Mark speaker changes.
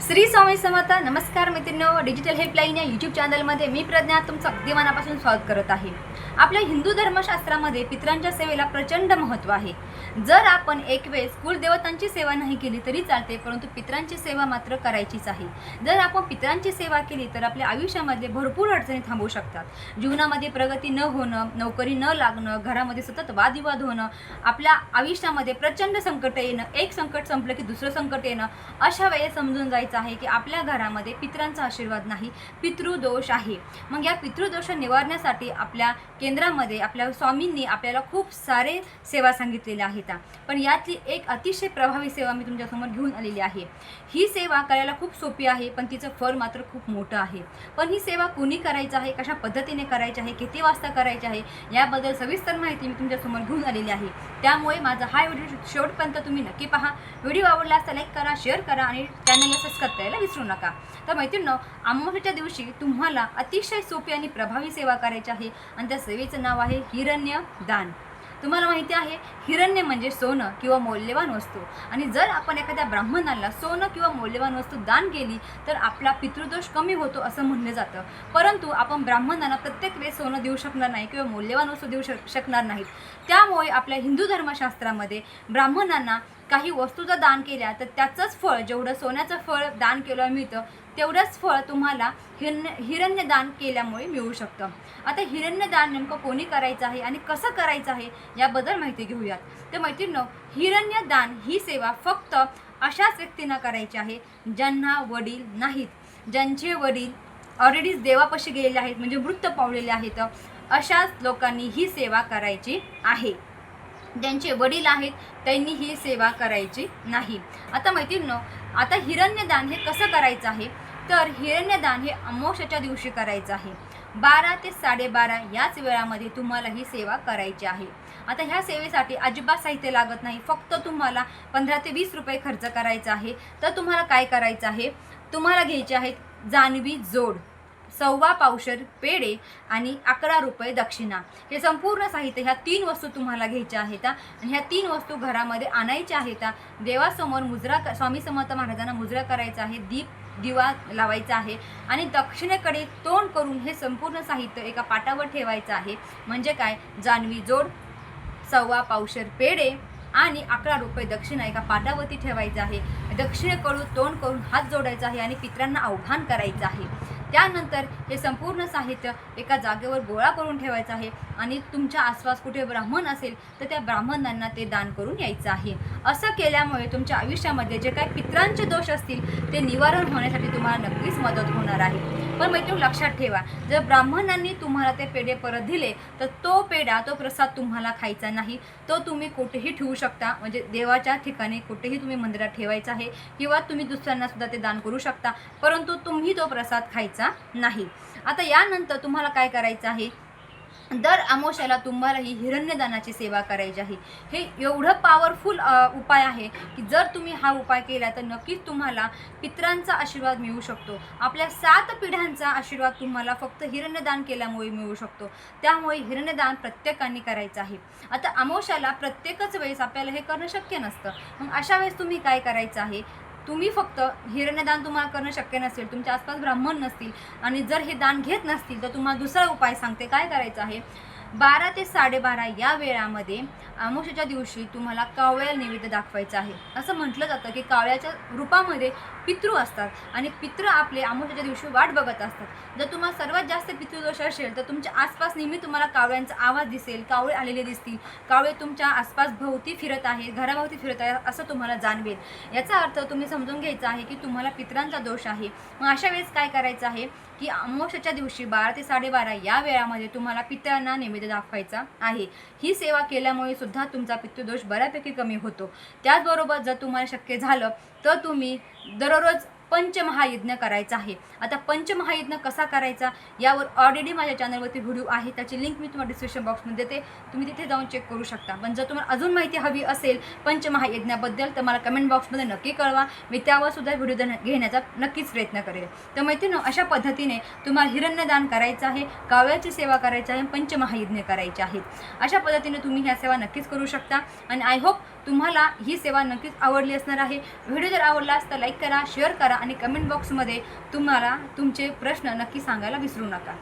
Speaker 1: श्री स्वामी समर्थ. नमस्कार मित्रांनो, digital helpline या यूट्यूब चॅनलमध्ये मी प्रज्ञा तुमचं अगदी मनापासून स्वागत करत आहे. आपल्या हिंदू धर्मशास्त्रामध्ये पितरांच्या सेवेला प्रचंड महत्त्व आहे. जर आपण एक वेळेस कुलदेवतांची सेवा नाही केली तरी चालते, परंतु पितरांची सेवा मात्र करायचीच आहे. जर आपण पितरांची सेवा केली तर आपल्या आयुष्यामध्ये भरपूर अडचणी थांबू शकतात. जीवनामध्ये प्रगती न होणं, नोकरी न लागणं, घरामध्ये सतत वादविवाद होणं, आपल्या आयुष्यामध्ये प्रचंड संकट येणं, एक संकट संपलं की दुसरं संकट येणं, अशा वेळेस समजून जायचं आहे की आपल्या घरामध्ये पितरांचा आशीर्वाद नाही, पितृदोष आहे. मग या पितृदोष निवारण्यासाठी आपल्या केंद्रामध्ये आपल्या स्वामींनी आपल्याला खूप सारे सेवा सांगितलेल्या आहेत. पण यातली एक अतिशय प्रभावी सेवा मी तुमच्यासमोर घेऊन आलेली आहे. ही सेवा करायला खूप सोपी आहे, पण तिचं फळ मात्र खूप मोठं आहे. पण ही सेवा कोणी करायची आहे, कशा पद्धतीने करायची आहे, किती वाजता करायची आहे, याबद्दल सविस्तर माहिती मी तुमच्यासमोर घेऊन आलेली आहे. त्यामुळे माझा हा व्हिडिओ शेवटपर्यंत तुम्ही नक्की पहा. व्हिडिओ आवडला तर लाईक करा, शेअर करा आणि चॅनलला सबस्क्राईब करायला विसरू नका. तर मैत्रिणींनो, अमावस्येच्या दिवशी तुम्हाला अतिशय सोपी आणि प्रभावी सेवा करायची आहे आणि त्या सेवेचं नाव आहे हिरण्य दान. तुम्हाला माहिती आहे, हिरण्य म्हणजे सोनं किंवा मौल्यवान वस्तू. आणि जर आपण एखाद्या ब्राह्मणाला सोनं किंवा मौल्यवान वस्तू दान केली तर आपला पितृदोष कमी होतो असं म्हणलं जातं. परंतु आपण ब्राह्मणाला प्रत्येक वेळेस सोनं देऊ शकणार नाही किंवा मौल्यवान वस्तू देऊ शकणार नाहीत. त्यामुळे आपल्या हिंदू धर्मशास्त्रामध्ये ब्राह्मणांना काही वस्तूचं दान केल्या तर त्याचंच फळ, जेवढं सोन्याचं फळ दान केलं मिळतं तेवढंच फळ तुम्हाला हिरण्यदान केल्यामुळे मिळू शकतं. आता हिरण्यदान नेमकं कोणी करायचं आहे आणि कसं करायचं आहे याबद्दल माहिती घेऊयात. तर मैत्रिणींनो, हिरण्यदान ही सेवा फक्त अशाच व्यक्तींना करायची आहे ज्यांना वडील नाहीत, ज्यांचे वडील ऑलरेडीच देवापाशी गेलेले आहेत, म्हणजे मृत पावलेले आहेत. अशाच लोकांनी ही सेवा करायची आहे. ज्यांचे वडील आहेत त्यांनी ही सेवा करायची नाही. आता मैत्रिणींनो, आता हिरण्यदान हे कसं करायचं आहे, तर हिरण्यदान हे अमावस्येच्या दिवशी करायचं आहे. 12 ते 12:30 याच वेळामध्ये तुम्हाला ही सेवा करायची आहे. आता ह्या सेवेसाठी अजिबात साहित्य लागत नाही, फक्त तुम्हाला 15 ते 20 रुपये खर्च करायचा आहे. तर तुम्हाला काय करायचं आहे, तुम्हाला घ्यायचे आहेत जानवी जोड, 1.25 पावशर पेढे आणि 11 रुपये दक्षिणा. हे संपूर्ण साहित्य, ह्या 3 वस्तू तुम्हाला घ्यायच्या आहेत आणि ह्या 3 वस्तू घरामध्ये आणायच्या आहेत. देवासमोर मुजरा, स्वामी समर्थ महाराजांना मुजरा करायचा आहे, दिवा लावायचा आहे आणि दक्षिणेकडे तोंड करून हे संपूर्ण साहित्य एका पाटावर ठेवायचं आहे. म्हणजे काय, जानवी जोड, 1.25 पावशर पेढे आणि 11 रुपये दक्षिणा एका पाटावरती ठेवायचं आहे. दक्षिणेकडून तोंड करून हात जोडायचा आहे आणि पितरांना आव्हान करायचं आहे. त्यानंतर हे संपूर्ण साहित्य एका जागेवर गोळा करून ठेवायचं आहे आणि तुमच्या आसपास कुठे ब्राह्मण असेल तर त्या ब्राह्मणांना ते दान करून यायचं आहे. असं केल्यामुळे तुमच्या आयुष्यामध्ये जे काही पितरांचे दोष असतील ते निवारण होण्यासाठी तुम्हाला नक्कीच मदत होणार आहे. पण मैत्रीण, लक्षात ठेवा, जर ब्राह्मणांनी तुम्हाला ते पेढे परत दिले तर तो पेढा, तो प्रसाद तुम्हाला खायचा नाही. तो तुम्ही कुठेही ठेवू शकता, म्हणजे देवाच्या ठिकाणी कुठेही तुम्ही मंदिरात ठेवायचा आहे किंवा तुम्ही दुसऱ्यांना सुद्धा ते दान करू शकता, परंतु तुम्ही तो प्रसाद खायचा नाही. आता यानंतर तुम्हाला काय करायचं आहे, दर अमावस्येला तुम्हाला ही हिरण्यदानाची सेवा करायची आहे. हे एवढं पॉवरफुल उपाय आहे की जर तुम्ही हा उपाय केला तर नक्कीच तुम्हाला पितरांचा आशीर्वाद मिळू शकतो. आपल्या 7 पिढ्यांचा आशीर्वाद तुम्हाला फक्त हिरण्यदान केल्यामुळे मिळू शकतो. त्यामुळे हिरण्यदान प्रत्येकाने करायचं आहे. आता अमावस्येला प्रत्येकच वेळेस आपल्याला हे करणं शक्य नसतं. मग अशा वेळेस तुम्ही काय करायचं आहे, तुम्ही फक्त हिरण्यदान तुम्हाला करणं शक्य नसेल, तुमच्या आसपास ब्राह्मण नसतील आणि जर हे दान घेत नसतील तर तुम्हाला दुसरा उपाय सांगते. काय करायचं आहे, 12 ते 12:30 या वेळामध्ये अमावस्येच्या दिवशी तुम्हाला कावळ्याला नैवेद्य दाखवायचं आहे. असं म्हटलं जातं की कावळ्याच्या रूपामध्ये पितृ असतात आणि पितृ आपले अमावस्येच्या दिवशी वाट बघत असतात. जर तुम्हाला सर्वात जास्त पितृदोष असेल तर तुमच्या आसपास नेहमी तुम्हाला कावळ्यांचा आवाज दिसेल, कावळे आलेले दिसतील, कावळे तुमच्या आसपास भोवती फिरत आहेत, घराभोवती फिरत आहे असं तुम्हाला जाणवेल. याचा अर्थ तुम्ही समजून घ्यायचा आहे की तुम्हाला पितरांचा दोष आहे. मग अशा वेळेस काय करायचं आहे की अमावस्येच्या दिवशी 12 ते 12:30 या वेळामध्ये तुम्हाला पितरांना नैवेद्य दाखवायचा आहे. ही सेवा केल्यामुळे सुद्धा तुमचा पितृदोष बऱ्यापैकी कमी होतो. त्याचबरोबर जर तुम्हाला शक्य झालं तर तुम्ही दररोज पंचमहायज्ञ करायचा आहे. आता पंचमहायज्ञ कसा करायचा यावर ऑलरेडी माझ्या चॅनलवरती व्हिडिओ आहे, त्याची लिंक मी तुम्हाला डिस्क्रिप्शन बॉक्समध्ये देते, तुम्ही तिथे जाऊन चेक करू शकता. पण जर तुम्हाला अजून माहिती हवी असेल पंचमहायज्ञाबद्दल तर मला कमेंट बॉक्समध्ये नक्की कळवा, मी त्यावर सुद्धा व्हिडिओ घेण्याचा नक्कीच प्रयत्न करेल. तर मैत्रिणींनो, अशा पद्धतीने तुम्हाला हिरण्यदान करायचं आहे, कावळ्याची सेवा करायची आहे, पंचमहायज्ञ करायचे आहेत. अशा पद्धतीने तुम्ही ह्या सेवा नक्कीच करू शकता आणि आय होप तुम्हाला ही सेवा नक्कीच आवडली असणार आहे. व्हिडिओ जर आवडला तर लाईक करा, शेअर करा आणि कमेंट बॉक्समध्ये तुम्हाला तुमचे प्रश्न नक्की सांगायला विसरू नका.